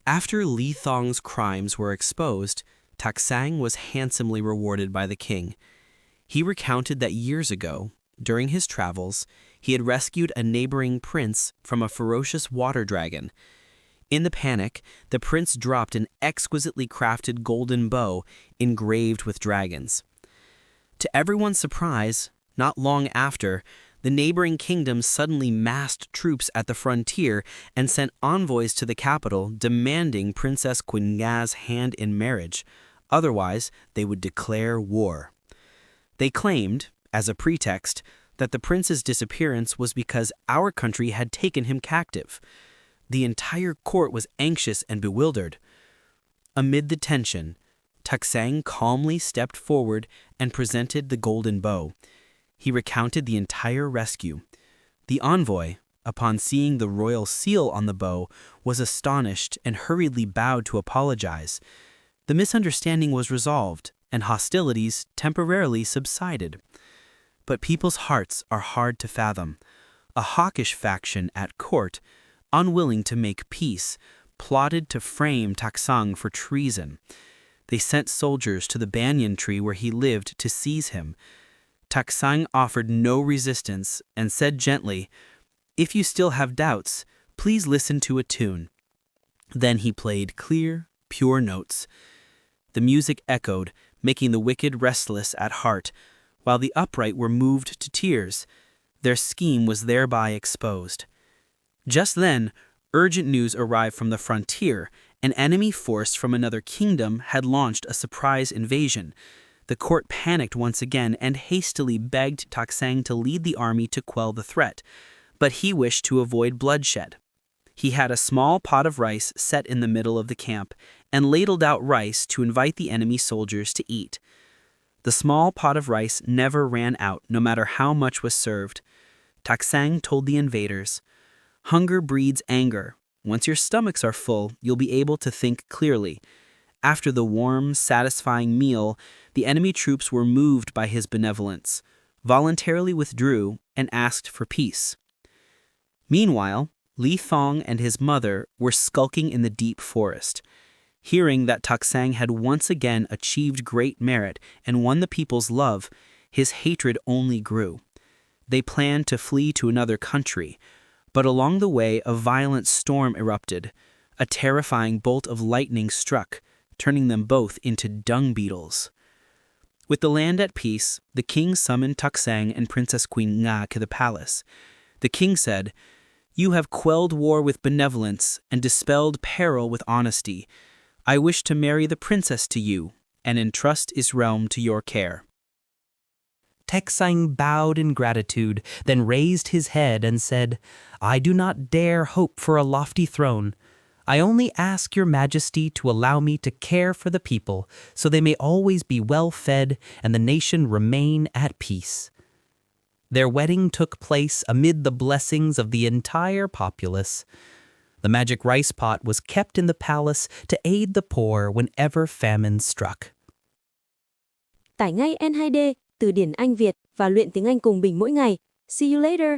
After Li Thong's crimes were exposed, Thach Sanh was handsomely rewarded by the king. He recounted that years ago, during his travels, he had rescued a neighboring prince from a ferocious water dragon. In the panic, the prince dropped an exquisitely crafted golden bow engraved with dragons. To everyone's surprise, not long after, the neighboring kingdom suddenly massed troops at the frontier and sent envoys to the capital demanding Princess Queen Nga's hand in marriage. Otherwise, they would declare war. They claimed, as a pretext, that the prince's disappearance was because our country had taken him captive. The entire court was anxious and bewildered. Amid the tension, Thach Sanh calmly stepped forward and presented the golden bow. He recounted the entire rescue. The envoy, upon seeing the royal seal on the bow, was astonished and hurriedly bowed to apologize. The misunderstanding was resolved, and hostilities temporarily subsided. But people's hearts are hard to fathom. A hawkish faction at court, unwilling to make peace, plotted to frame Thach Sanh for treason. They sent soldiers to the banyan tree where he lived to seize him. Thach Sanh offered no resistance and said gently, "If you still have doubts, please listen to a tune." Then he played clear, pure notes. The music echoed, making the wicked restless at heart, while the upright were moved to tears. Their scheme was thereby exposed. Just then, urgent news arrived from the frontier. An enemy force from another kingdom had launched a surprise invasion. The court panicked once again and hastily begged Thach Sanh to lead the army to quell the threat, but he wished to avoid bloodshed. He had a small pot of rice set in the middle of the camp and ladled out rice to invite the enemy soldiers to eat. The small pot of rice never ran out, no matter how much was served. Thach Sanh told the invaders, "Hunger breeds anger. Once your stomachs are full, you'll be able to think clearly." After the warm, satisfying meal, the enemy troops were moved by his benevolence, voluntarily withdrew, and asked for peace. Meanwhile, Li Thong and his mother were skulking in the deep forest. Hearing that Thach Sanh had once again achieved great merit and won the people's love, his hatred only grew. They planned to flee to another country, but along the way a violent storm erupted. A terrifying bolt of lightning struck, turning them both into dung beetles. With the land at peace, the king summoned Thach Sanh and Princess Queen Nga to the palace. The king said, "You have quelled war with benevolence and dispelled peril with honesty. I wish to marry the princess to you and entrust his realm to your care." Thach Sanh bowed in gratitude, then raised his head and said, "I do not dare hope for a lofty throne. I only ask your majesty to allow me to care for the people so they may always be well fed and the nation remain at peace." Their wedding took place amid the blessings of the entire populace. The magic rice pot was kept in the palace to aid the poor whenever famine struck. Tải ngay N2D, từ điển Anh Việt và luyện tiếng Anh cùng Bình mỗi ngày. See you later!